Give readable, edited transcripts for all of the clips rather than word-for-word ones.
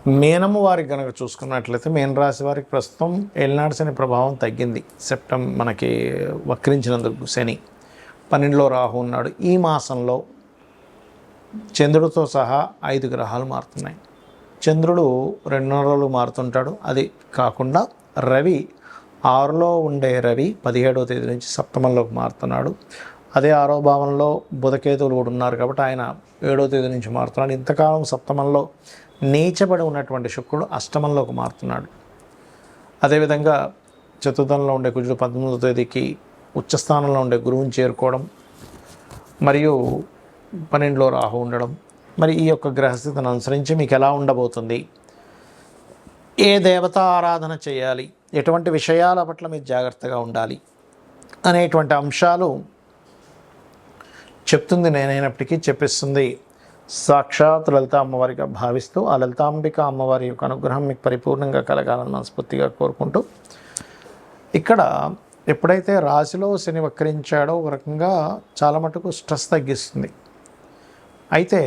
మీనము వారికి కనుక చూసుకున్నట్లయితే మీన రాశి వారికి ప్రస్తుతం ఏలినాడు శని ప్రభావం తగ్గింది. మనకి వక్రించినందుకు శని 12లో రాహు ఉన్నాడు. ఈ మాసంలో చంద్రుడితో సహా 5 గ్రహాలు మారుతున్నాయి. చంద్రుడు 2 రోజులు మారుతుంటాడు. అది కాకుండా రవి 6లో ఉండే రవి 17వ తేదీ నుంచి సప్తమంలోకి మారుతున్నాడు. అదే 6వ భావంలో బుధకేతువులు కూడా ఉన్నారు కాబట్టి ఆయన 7వ తేదీ నుంచి మారుతున్నాడు. ఇంతకాలం సప్తమంలో నీచబడి ఉన్నటువంటి శుక్రుడు అష్టమంలోకి మారుతున్నాడు. అదేవిధంగా చతుర్థంలో ఉండే కుజుడు 19వ తేదీకి ఉచ్చస్థానంలో ఉండే గురువుని చేరుకోవడం, మరియు 12లో రాహు ఉండడం. మరి ఈ యొక్క గ్రహస్థితిని అనుసరించి మీకు ఎలా ఉండబోతుంది, ఏ దేవతా ఆరాధన చేయాలి, ఎటువంటి విషయాల పట్ల మీరు జాగ్రత్తగా ఉండాలి అనేటువంటి అంశాలు చెప్తుంది నేనైనప్పటికీ చెప్పిస్తుంది సాక్షాత్ లలిత అమ్మవారిగా భావిస్తూ ఆ లలితాంబిక అమ్మవారి యొక్క అనుగ్రహం మీకు పరిపూర్ణంగా కలగాలని మనస్ఫూర్తిగా కోరుకుంటూ, ఇక్కడ ఎప్పుడైతే రాశిలో శని వక్రించాడో ఒక రకంగా చాలా మటుకు స్ట్రెస్ తగ్గిస్తుంది. అయితే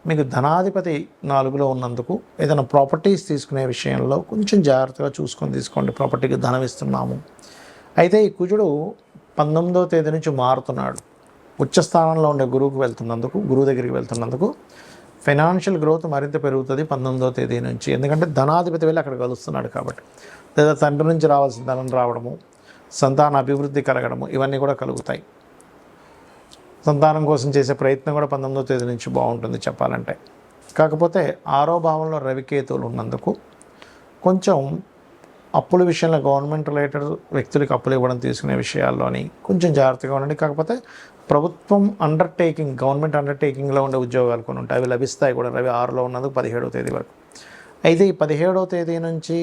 మీకు ధనాధిపతి 4లో ఉన్నందుకు ఏదైనా ప్రాపర్టీస్ తీసుకునే విషయంలో కొంచెం జాగ్రత్తగా చూసుకొని తీసుకోండి. ప్రాపర్టీకి ధనం ఇస్తున్నాము. అయితే ఈ కుజుడు 19వ తేదీ నుంచి మారుతున్నాడు. ఉచ్చస్థానంలో ఉండే గురువు దగ్గరికి వెళ్తున్నందుకు ఫైనాన్షియల్ గ్రోత్ మరింత పెరుగుతుంది 19వ తేదీ నుంచి. ఎందుకంటే ధనాధిపతి వెళ్ళి అక్కడ కలుస్తున్నాడు కాబట్టి. లేదా తండ్రి నుంచి రావాల్సిన ధనం రావడము, సంతాన అభివృద్ధి కలగడము, ఇవన్నీ కూడా కలుగుతాయి. సంతానం కోసం చేసే ప్రయత్నం కూడా 19వ తేదీ నుంచి బాగుంటుంది చెప్పాలంటే. కాకపోతే 6వ భావంలో రవికేతువులు ఉన్నందుకు కొంచెం అప్పుల విషయంలో గవర్నమెంట్ రిలేటెడ్ వ్యక్తులకు అప్పులు ఇవ్వడం తీసుకునే విషయాల్లోని కొంచెం జాగ్రత్తగా ఉండండి. కాకపోతే ప్రభుత్వం గవర్నమెంట్ అండర్టేకింగ్లో ఉండే ఉద్యోగాలు కొన్ని ఉంటాయి, అవి లభిస్తాయి కూడా. రవి 6లో ఉన్నందుకు 17వ తేదీ వరకు. అయితే ఈ 17వ తేదీ నుంచి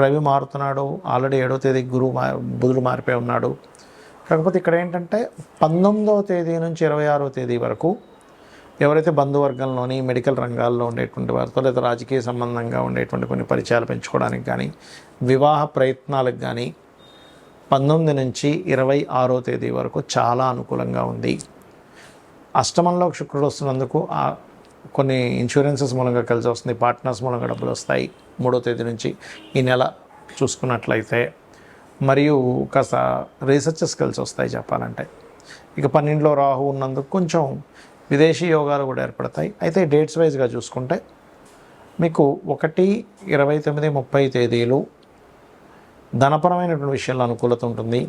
రవి మారుతున్నాడు. ఆల్రెడీ 7వ తేదీ బుధుడు మారిపోయి ఉన్నాడు. కాకపోతే ఇక్కడ ఏంటంటే 19వ తేదీ నుంచి 26వ తేదీ వరకు ఎవరైతే బంధువర్గంలోని మెడికల్ రంగాల్లో ఉండేటువంటి వారితో, లేదా రాజకీయ సంబంధంగా ఉండేటువంటి కొన్ని పరిచయాలు పెంచుకోవడానికి కానీ, వివాహ ప్రయత్నాలకు కానీ 19 నుంచి 26వ తేదీ వరకు చాలా అనుకూలంగా ఉంది. అష్టమంలో శుక్రుడు వస్తున్నందుకు కొన్ని ఇన్సూరెన్సెస్ మూలంగా కలిసి వస్తుంది, పార్ట్నర్స్ మూలంగా డబ్బులు వస్తాయి 3వ తేదీ నుంచి ఈ నెల చూసుకున్నట్లయితే. మరియు కాస్త రీసెర్చెస్ కలిసి వస్తాయి చెప్పాలంటే. ఇక 12లో రాహు ఉన్నందుకు కొంచెం విదేశీ యోగాలు కూడా ఏర్పడతాయి. అయితే డేట్స్ వైజ్గా చూసుకుంటే మీకు 1, 29, 30 తేదీలు ధనపరమైనటువంటి విషయాల్లో అనుకూలత ఉంటుంది.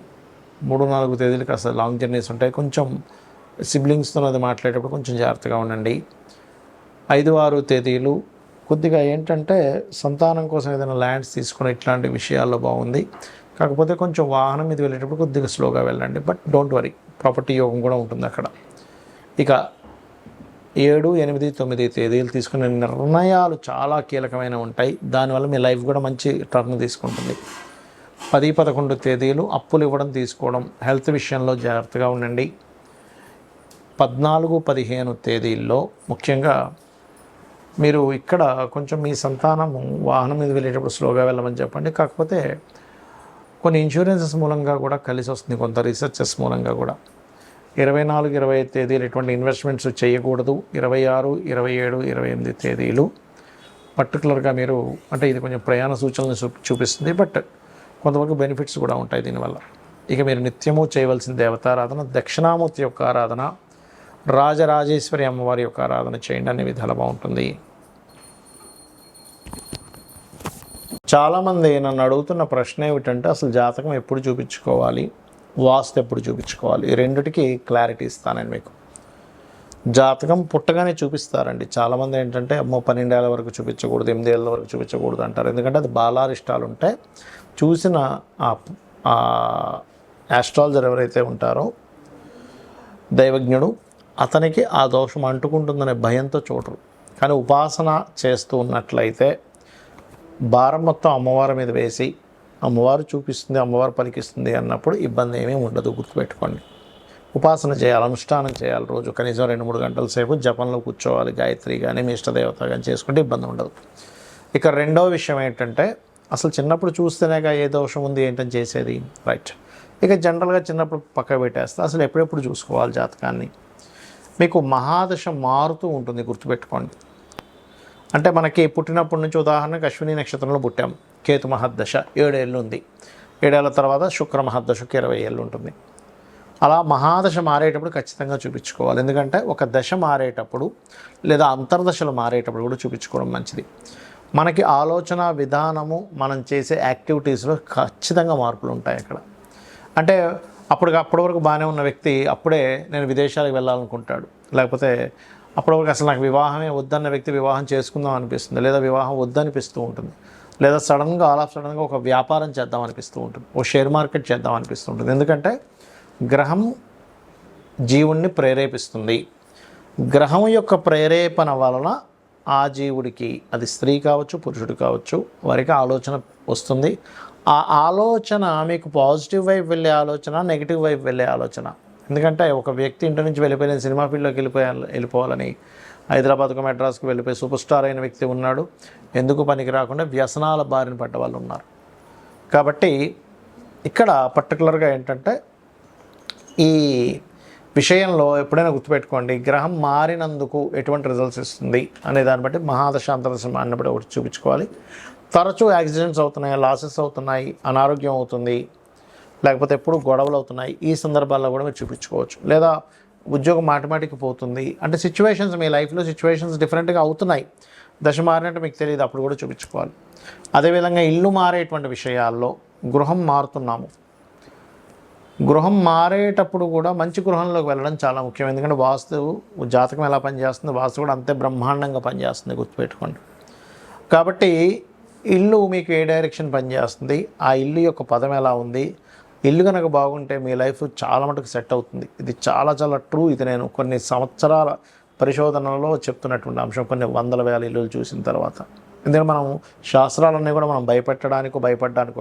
3, 4 తేదీలు కాస్త లాంగ్ జర్నీస్ ఉంటాయి. కొంచెం సిబ్లింగ్స్తో అది మాట్లాడేటప్పుడు కొంచెం జాగ్రత్తగా ఉండండి. 5, 6 తేదీలు కొద్దిగా ఏంటంటే సంతానం కోసం ఏదైనా ల్యాండ్స్ తీసుకుని ఇట్లాంటి విషయాల్లో బాగుంది. కాకపోతే కొంచెం వాహనం మీద వెళ్ళేటప్పుడు కొద్దిగా స్లోగా వెళ్ళండి. బట్ డోంట్ వరీ, ప్రాపర్టీ యోగం కూడా ఉంటుంది అక్కడ. ఇక 7, 8, 9 తేదీలు తీసుకునే నిర్ణయాలు చాలా కీలకమైన ఉంటాయి. దానివల్ల మీ లైఫ్ కూడా మంచి టర్న్ తీసుకుంటుంది. 10, 11 తేదీలు అప్పులు ఇవ్వడం తీసుకోవడం, హెల్త్ విషయంలో జాగ్రత్తగా ఉండండి. 14, 15 తేదీల్లో ముఖ్యంగా మీరు ఇక్కడ కొంచెం మీ సంతానము వాహనం మీద వెళ్ళేటప్పుడు స్లోగా వెళ్ళమని చెప్పండి. కాకపోతే కొన్ని ఇన్సూరెన్సెస్ మూలంగా కూడా కలిసి వస్తుంది, కొంత రీసెర్చెస్ మూలంగా కూడా. 24, 25 తేదీలు ఎటువంటి ఇన్వెస్ట్మెంట్స్ చేయకూడదు. 26, 27, 28 తేదీలు పర్టికులర్గా మీరు అంటే ఇది కొంచెం ప్రయాణ సూచనలు చూపిస్తుంది, బట్ కొంతవరకు బెనిఫిట్స్ కూడా ఉంటాయి దీనివల్ల. ఇక మీరు నిత్యము చేయవలసిన దేవతారాధన దక్షిణామూర్తి యొక్క ఆరాధన, రాజరాజేశ్వరి అమ్మవారి యొక్క ఆరాధన చేయండి, అన్ని విధాలు బాగుంటుంది. చాలామంది నన్ను అడుగుతున్న ప్రశ్న ఏమిటంటే అసలు జాతకం ఎప్పుడు చూపించుకోవాలి, వాస్తు ఎప్పుడు చూపించుకోవాలి, ఈ రెండిటికి క్లారిటీ ఇస్తానండి మీకు. జాతకం పుట్టగానే చూపిస్తారండి. చాలామంది ఏంటంటే 12 ఏళ్ళ వరకు చూపించకూడదు, 8 ఏళ్ళ వరకు చూపించకూడదు అంటారు. ఎందుకంటే అది బాలారిష్టాలు ఉంటాయి. చూసిన ఆస్ట్రాలజర్ ఎవరైతే ఉంటారో దైవజ్ఞుడు, అతనికి ఆ దోషం అంటుకుంటుందనే భయంతో చూడరు. కానీ ఉపాసన చేస్తూ ఉన్నట్లయితే భారం మొత్తం అమ్మవారి మీద వేసి అమ్మవారు చూపిస్తుంది, అమ్మవారు పలికిస్తుంది అన్నప్పుడు ఇబ్బంది ఏమీ ఉండదు. గుర్తుపెట్టుకోండి. ఉపాసన చేయాలి, అనుష్ఠానం చేయాలి. రోజు కనీసం 2-3 గంటల సేపు జపంలో కూర్చోవాలి. గాయత్రి కానీ మీ ఇష్టదేవత కానీ చేసుకుంటే ఇబ్బంది ఉండదు. ఇక రెండవ విషయం ఏంటంటే అసలు చిన్నప్పుడు చూస్తేనేగా ఏ దోషం ఉంది ఏంటని చేసేది, రైట్. ఇక జనరల్గా చిన్నప్పుడు పక్క పెట్టేస్తే అసలు ఎప్పుడెప్పుడు చూసుకోవాలి జాతకాన్ని. మీకు మహాదశ మారుతూ ఉంటుంది, గుర్తుపెట్టుకోండి. అంటే మనకి పుట్టినప్పటి నుంచి ఉదాహరణకు అశ్విని నక్షత్రంలో పుట్టాం, కేతు మహర్దశ 7 ఏళ్ళు ఉంది. 7 ఏళ్ళ తర్వాత శుక్ర మహర్దశకు 20 ఏళ్ళు ఉంటుంది. అలా మహాదశ మారేటప్పుడు ఖచ్చితంగా చూపించుకోవాలి. ఎందుకంటే ఒక దశ మారేటప్పుడు లేదా అంతర్దశలు మారేటప్పుడు కూడా చూపించుకోవడం మంచిది. మనకి ఆలోచన విధానము, మనం చేసే యాక్టివిటీస్లో ఖచ్చితంగా మార్పులు ఉంటాయి అక్కడ. అంటే అప్పటి వరకు బాగానే ఉన్న వ్యక్తి అప్పుడే నేను విదేశాలకు వెళ్ళాలనుకుంటాడు, లేకపోతే అప్పటి వరకు అసలు నాకు వివాహమే వద్దన్న వ్యక్తి వివాహం చేసుకుందాం అనిపిస్తుంది, లేదా వివాహం వద్దనిపిస్తూ ఉంటుంది, లేదా సడన్గా ఒక వ్యాపారం చేద్దాం అనిపిస్తూ ఉంటుంది, ఓ షేర్ మార్కెట్ చేద్దాం అనిపిస్తూ ఉంటుంది. ఎందుకంటే గ్రహం జీవుణ్ణి ప్రేరేపిస్తుంది. గ్రహం యొక్క ప్రేరేపణ వలన ఆ జీవుడికి, అది స్త్రీ కావచ్చు పురుషుడు కావచ్చు, వారికి ఆలోచన వస్తుంది. ఆ ఆలోచన మీకు పాజిటివ్ వైపు వెళ్ళే ఆలోచన, నెగిటివ్ వైపు వెళ్ళే ఆలోచన. ఎందుకంటే ఒక వ్యక్తి ఇంటి నుంచి వెళ్ళిపోయిన సినిమా ఫీల్డ్లోకి వెళ్ళిపోవాలని హైదరాబాద్కు మెడ్రాస్కు వెళ్ళిపోయి సూపర్ స్టార్ అయిన వ్యక్తి ఉన్నాడు, ఎందుకు పనికి రాకుండా వ్యసనాల బారిన పడ్డ వాళ్ళు ఉన్నారు. కాబట్టి ఇక్కడ పర్టికులర్గా ఏంటంటే ఈ విషయంలో ఎప్పుడైనా గుర్తుపెట్టుకోండి, గ్రహం మారినందుకు ఎటువంటి రిజల్ట్స్ ఇస్తుంది అనే దాన్ని బట్టి మహాదశ అంతర్దశ మారినప్పుడు ఒకటి చూపించుకోవాలి. తరచూ యాక్సిడెంట్స్ అవుతున్నాయి, లాసెస్ అవుతున్నాయి, అనారోగ్యం అవుతుంది, లేకపోతే ఎప్పుడు గొడవలు అవుతున్నాయి, ఈ సందర్భాల్లో కూడా మీరు చూపించుకోవచ్చు. లేదా ఉద్యోగం మాటిమాటికి పోతుంది అంటే సిచ్యువేషన్స్, మీ లైఫ్లో సిచ్యువేషన్స్ డిఫరెంట్గా అవుతున్నాయి, దశ మారినట్టు మీకు తెలియదు, అప్పుడు కూడా చూపించుకోవాలి. అదేవిధంగా ఇల్లు మారేటువంటి విషయాల్లో గృహం మారుతున్నాము, గృహం మారేటప్పుడు కూడా మంచి గృహంలోకి వెళ్ళడం చాలా ముఖ్యం. ఎందుకంటే వాస్తు జాతకం ఎలా పనిచేస్తుంది, వాస్తు కూడా అంతే బ్రహ్మాండంగా పనిచేస్తుంది, గుర్తుపెట్టుకోండి. కాబట్టి ఇల్లు మీకు ఏ డైరెక్షన్ పనిచేస్తుంది, ఆ ఇల్లు యొక్క పదం ఎలా ఉంది, ఇల్లు కనుక బాగుంటే మీ లైఫ్ చాలా మటుకు సెట్ అవుతుంది. ఇది చాలా చాలా ట్రూ. ఇది నేను కొన్ని సంవత్సరాల పరిశోధనలో చెప్తున్నటువంటి అంశం, కొన్ని వందల వేల ఇల్లులు చూసిన తర్వాత. ఎందుకంటే మనం శాస్త్రాలన్నీ కూడా మనం భయపడడానికో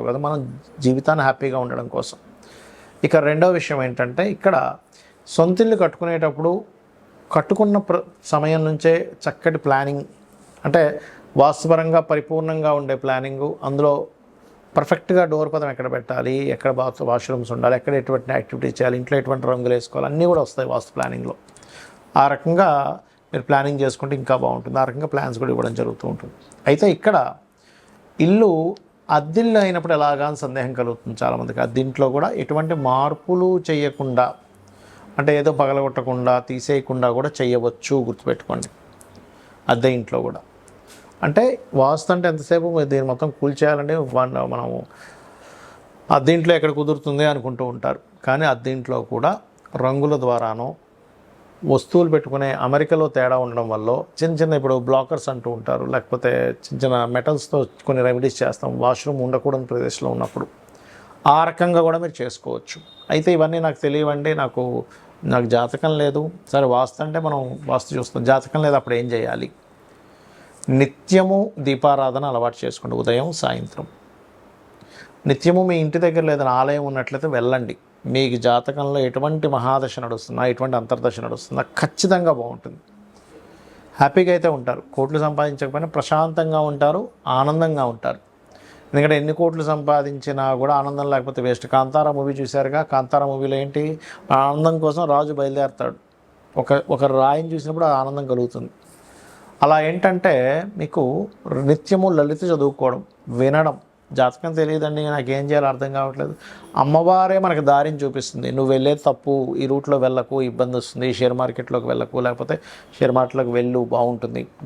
కాదు, మనం జీవితాన్ని హ్యాపీగా ఉండడం కోసం. ఇక రెండవ విషయం ఏంటంటే, ఇక్కడ సొంతిల్లు కట్టుకునేటప్పుడు కట్టుకున్న సమయం నుంచే చక్కటి ప్లానింగ్, అంటే వాస్తుపరంగా పరిపూర్ణంగా ఉండే ప్లానింగు, అందులో పర్ఫెక్ట్గా డోర్ పదం ఎక్కడ పెట్టాలి, ఎక్కడ వాష్రూమ్స్ ఉండాలి, ఎక్కడ ఎటువంటి యాక్టివిటీస్ చేయాలి, ఇంట్లో ఎటువంటి రంగులు వేసుకోవాలి, అన్నీ కూడా వస్తాయి వాస్తు ప్లానింగ్లో. ఆ రకంగా మీరు ప్లానింగ్ చేసుకుంటే ఇంకా బాగుంటుంది. ఆ రకంగా ప్లాన్స్ కూడా ఇవ్వడం జరుగుతూ ఉంటుంది. అయితే ఇక్కడ ఇల్లు అద్దిల్లు అయినప్పుడు ఎలాగా అని సందేహం కలుగుతుంది చాలామందికి. అద్దింట్లో కూడా ఎటువంటి మార్పులు చేయకుండా, అంటే ఏదో పగలగొట్టకుండా తీసేయకుండా కూడా చేయవచ్చు, గుర్తుపెట్టుకోండి. అద్దె ఇంట్లో కూడా అంటే వాస్తు అంటే ఎంతసేపు దీన్ని మొత్తం కూల్చేయాలంటే మనము అద్దెంట్లో ఎక్కడ కుదురుతుంది అనుకుంటూ ఉంటారు. కానీ అద్దెంట్లో కూడా రంగుల ద్వారానో, వస్తువులు పెట్టుకునే అమరికలో తేడా ఉండడం వల్ల చిన్న ఇప్పుడు బ్లాకర్స్ అంటూ ఉంటారు, లేకపోతే చిన్న మెటల్స్తో కొన్ని రెమెడీస్ చేస్తాం వాష్రూమ్ ఉండకూడని ప్రదేశంలో ఉన్నప్పుడు. ఆ రకంగా కూడా మీరు చేసుకోవచ్చు. అయితే ఇవన్నీ నాకు తెలియవండి, నాకు జాతకం లేదు. సరే వాస్తు అంటే మనం వాస్తు చూస్తాం, జాతకం లేదు, అప్పుడు ఏం చేయాలి? నిత్యము దీపారాధన అలవాటు చేసుకోండి, ఉదయం సాయంత్రం. నిత్యము మీ ఇంటి దగ్గర లేదని ఆలయం ఉన్నట్లయితే వెళ్ళండి. మీకు జాతకంలో ఎటువంటి మహాదశ నడుస్తున్నా, ఎటువంటి అంతర్దశ నడుస్తున్నా ఖచ్చితంగా బాగుంటుంది. హ్యాపీగా అయితే ఉంటారు. కోట్లు సంపాదించకపోయినా ప్రశాంతంగా ఉంటారు, ఆనందంగా ఉంటారు. ఎందుకంటే ఎన్ని కోట్లు సంపాదించినా కూడా ఆనందం లేకపోతే వేస్ట్. కాంతారా మూవీ చూశారుగా, కాంతారా మూవీలో ఏంటి, ఆనందం కోసం రాజు బయలుదేరుతాడు. ఒక రాయిని చూసినప్పుడు ఆనందం కలుగుతుంది. అలా ఏంటంటే మీకు నిత్యము లలిత చదువుకోవడం, వినడం. జాతకం తెలియదండి, నాకేం చేయాలో అర్థం కావట్లేదు, అమ్మవారే మనకు దారిని చూపిస్తుంది. నువ్వు వెళ్ళేది తప్పు, ఈ రూట్లో వెళ్ళకు, ఇబ్బంది వస్తుంది, షేర్ మార్కెట్లోకి వెళ్ళకు, లేకపోతే షేర్ మార్కెట్లోకి వెళ్ళు,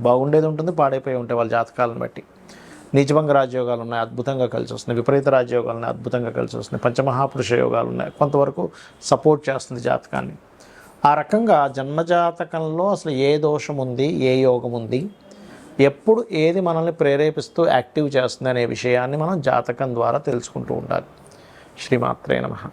బాగుండేది ఉంటుంది, పాడైపోయి ఉంటాయి వాళ్ళ జాతకాలను బట్టి. నీచభంగ రాజయోగాలు ఉన్నాయి, అద్భుతంగా కలిసి వస్తున్నాయి. విపరీత రాజయోగాలు ఉన్నాయి, అద్భుతంగా కలిసి వస్తున్నాయి. పంచమహాపురుష యోగాలు ఉన్నాయి, కొంతవరకు సపోర్ట్ చేస్తుంది జాతకాన్ని. ఆ రకంగా జన్మజాతకంలో అసలు ఏ దోషం ఉంది, ఏ యోగం ఉంది, ఎప్పుడు ఏది మనల్ని ప్రేరేపిస్తూ యాక్టివ్ చేస్తుంది అనే విషయాన్ని మనం జాతకం ద్వారా తెలుసుకుంటూ ఉండాలి. శ్రీమాత్రే నమః.